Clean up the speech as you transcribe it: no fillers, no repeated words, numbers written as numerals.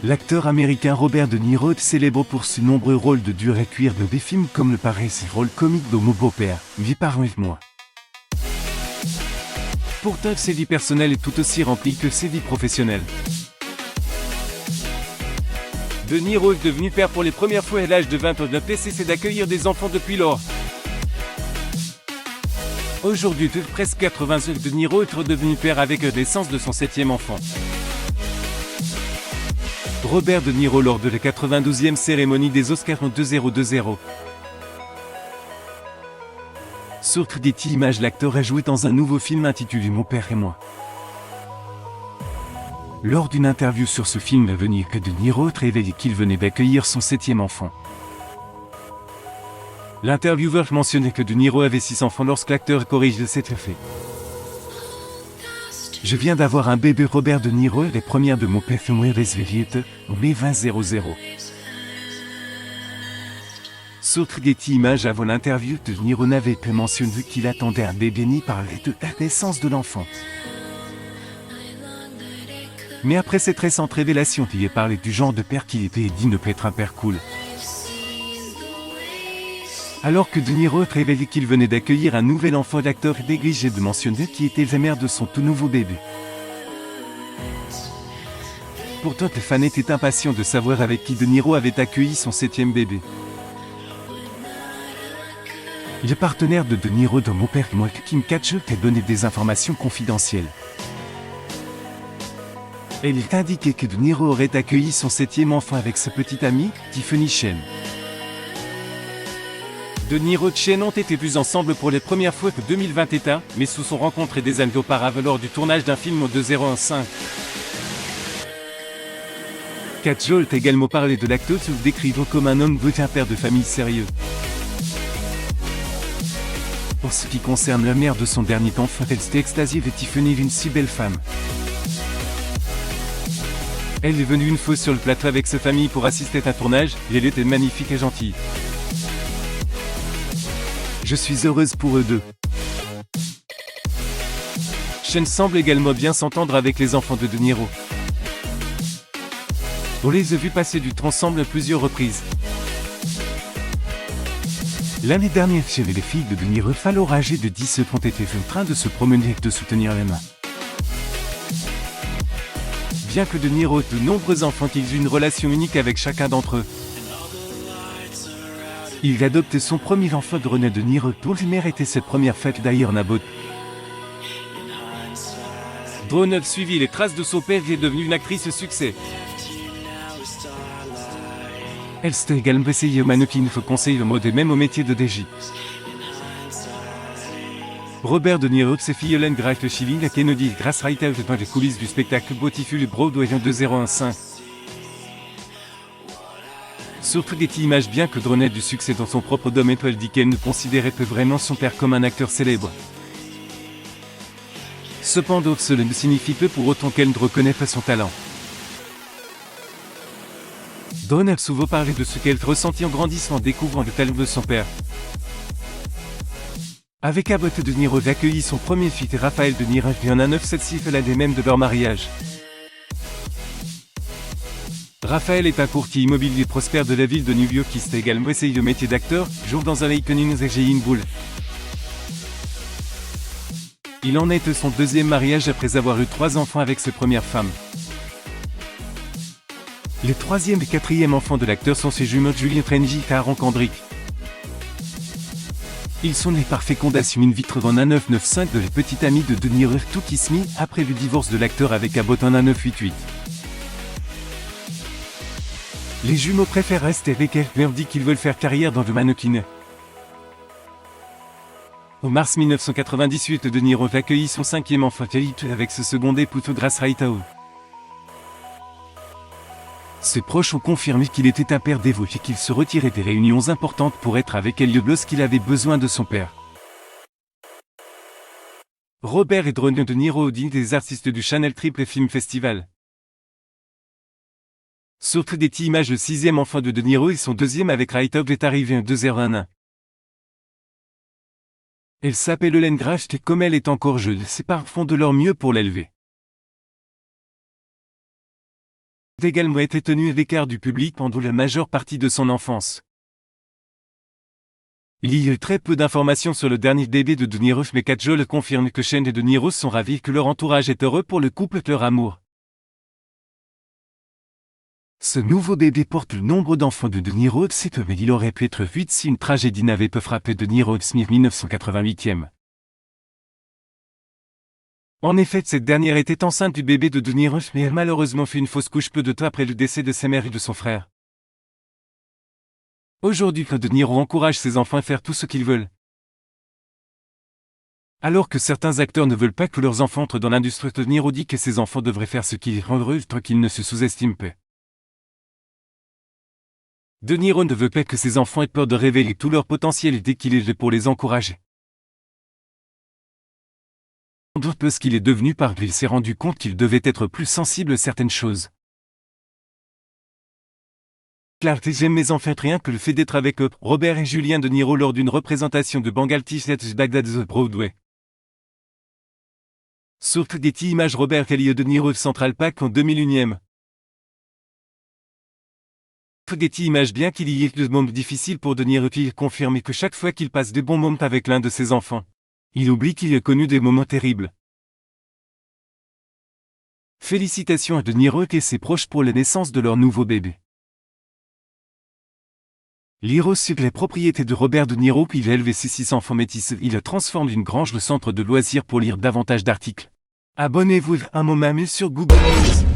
L'acteur américain Robert De Niro est célèbre pour ses nombreux rôles de dur à cuire dans des films comme le Parrain, ses rôles comiques de Mon beau-père, Vie par avec moi. Pourtant, ses vies personnelles est tout aussi remplies que ses vies professionnelles. De Niro est devenu père pour les premières fois à l'âge de 20 ans, n'a cessé d'accueillir des enfants depuis lors. Aujourd'hui, de presque 80 ans, De Niro est redevenu père avec la naissance de son 7e enfant. Robert De Niro lors de la 92e cérémonie des Oscars en 2020. Sur Getty Images, l'acteur a joué dans un nouveau film intitulé Mon père et moi. Lors d'une interview sur ce film à venir, De Niro révélait qu'il venait d'accueillir son 7e enfant. L'intervieweur mentionnait que De Niro avait 6 enfants lorsque l'acteur corrige de cet fait. Je viens d'avoir un bébé. Robert De Niro, les premières de Mon père et moi révélées en mai 2000. Sur Getty Images, avant l'interview, De Niro n'avait pas mentionné qu'il attendait un bébé ni parlé de la naissance de l'enfant. Mais après cette récente révélation, il est parlé du genre de père qu'il était et dit ne pas être un père cool. Alors que De Niro révélait qu'il venait d'accueillir un nouvel enfant, l'acteur est négligé de mentionner qu'il était la mère de son tout nouveau bébé. Pourtant, les fans étaient impatients de savoir avec qui De Niro avait accueilli son 7e bébé. Le partenaire de Niro dans Mon père et moi, Kim Cattrall, a donné des informations confidentielles. Elle est indiqué que De Niro aurait accueilli son 7e enfant avec sa petite amie, Tiffany Chen. De Niro et Chen ont été vus ensemble pour les premières fois que 2021, mais se sont rencontrés des années auparavant lors du tournage d'un film en 2015. Cattrall a également parlé de l'acteur, se décrivant comme un homme un père de famille sérieux. Pour ce qui concerne la mère de son dernier enfant, elle s'était extasiée de Tiffany, une si belle femme. Elle est venue une fois sur le plateau avec sa famille pour assister à un tournage, et elle était magnifique et gentille. Je suis heureuse pour eux deux. Chen semble également bien s'entendre avec les enfants de Niro. On les a vus passer du temps ensemble à plusieurs reprises. L'année dernière, chez les filles de Niro, alors âgées de 10 ans, ont été en train de se promener et de soutenir la main. Bien que De Niro ait de nombreux enfants, qu'ils aient une relation unique avec chacun d'entre eux. Il adopte son premier enfant de René De Niro, dont la mère était cette première fête d'ailleurs Nabot. Drone suivit les traces de son père et est devenue une actrice succès. Elle s'est également essayée au mannequin, conseille le mode et même au métier de DJ. Robert De Niro, ses filles Helen Grace Chilling à Kennedy Grace Reiter dans les coulisses du spectacle Beautiful Broadway en 2015. Surtout Getty Images, bien que Drone ait du succès dans son propre domaine, elle dit qu'elle ne considérait pas vraiment son père comme un acteur célèbre. Cependant, cela ne signifie peu pour autant qu'elle ne reconnaît pas son talent. Drone a souvent parlé de ce qu'elle ressentit en grandissant en découvrant le talent de son père. Avec Abbott, De Niro a accueilli son premier fils Raphaël De Niro et en a 9/7 l'année même de leur mariage. Raphaël est un courtier immobilier prospère de la ville de New York qui s'est également essayé le métier d'acteur, joue dans un Iconics et Jane Bull. Il en est son 2e mariage après avoir eu 3 enfants avec sa première femme. Les 3e et 4e enfants de l'acteur sont ses jumeaux Julian Frenzy et Aaron Kendrick. Ils sont nés par fécondation in vitro en 1995 de la petite amie de De Niro, Toukie Smith, après le divorce de l'acteur avec Abbott en 1988. Les jumeaux préfèrent rester avec elle, mais on dit qu'ils veulent faire carrière dans le mannequinat. En mars 1998, De Niro a accueilli son 5e enfant avec ce second époux Grace Reiter. Ses proches ont confirmé qu'il était un père dévoué et qu'il se retirait des réunions importantes pour être avec elle lorsqu'il avait besoin de son père. Robert et Drone De Niro dit des artistes du Channel Triple Film Festival. Sur Getty Images, le 6e enfant de Niro et son 2e avec Reiter est arrivé en 2011. Elle s'appelle Helen Grace et comme elle est encore jeune, ses parents font de leur mieux pour l'élever. également été tenu à l'écart du public pendant la majeure partie de son enfance. Il y a eu très peu d'informations sur le dernier bébé de De Niro, mais Kajol confirme que Shane et De Niro sont ravis, que leur entourage est heureux pour le couple et leur amour. Ce nouveau bébé porte le nombre d'enfants de Niro, c'est peu, mais il aurait pu être 8 si une tragédie n'avait pas frappé De Niro Smith 1988e. En effet, cette dernière était enceinte du bébé de Niro, mais elle a malheureusement fait une fausse couche peu de temps après le décès de sa mère et de son frère. Aujourd'hui, De Niro encourage ses enfants à faire tout ce qu'ils veulent. Alors que certains acteurs ne veulent pas que leurs enfants entrent dans l'industrie, De Niro dit que ses enfants devraient faire ce qui les rend heureux tant qu'ils ne se sous-estiment pas. De Niro ne veut pas que ses enfants aient peur de révéler tout leur potentiel dès qu'il est là pour les encourager. D'autres parce qu'il est devenu par lui, il s'est rendu compte qu'il devait être plus sensible à certaines choses. Clark, j'aime mes enfants rien que le fait d'être avec eux, Robert et Julien De Niro lors d'une représentation de Bengal T-Shirts Baghdad The Broadway. Surtout des images Robert Kelly De Niro Central Park en 2001e. Des images bien qu'il y ait de moments difficiles pour De Niro, il confirme que chaque fois qu'il passe de bons moments avec l'un de ses enfants, il oublie qu'il a connu des moments terribles. Félicitations à De Niro et ses proches pour la naissance de leur nouveau bébé. Lire sur les propriétés de Robert De Niro, puis il a élevé ses 6 enfants métis, il a transformé une grange de centre de loisirs. Pour lire davantage d'articles, abonnez-vous à un moment sur Google News.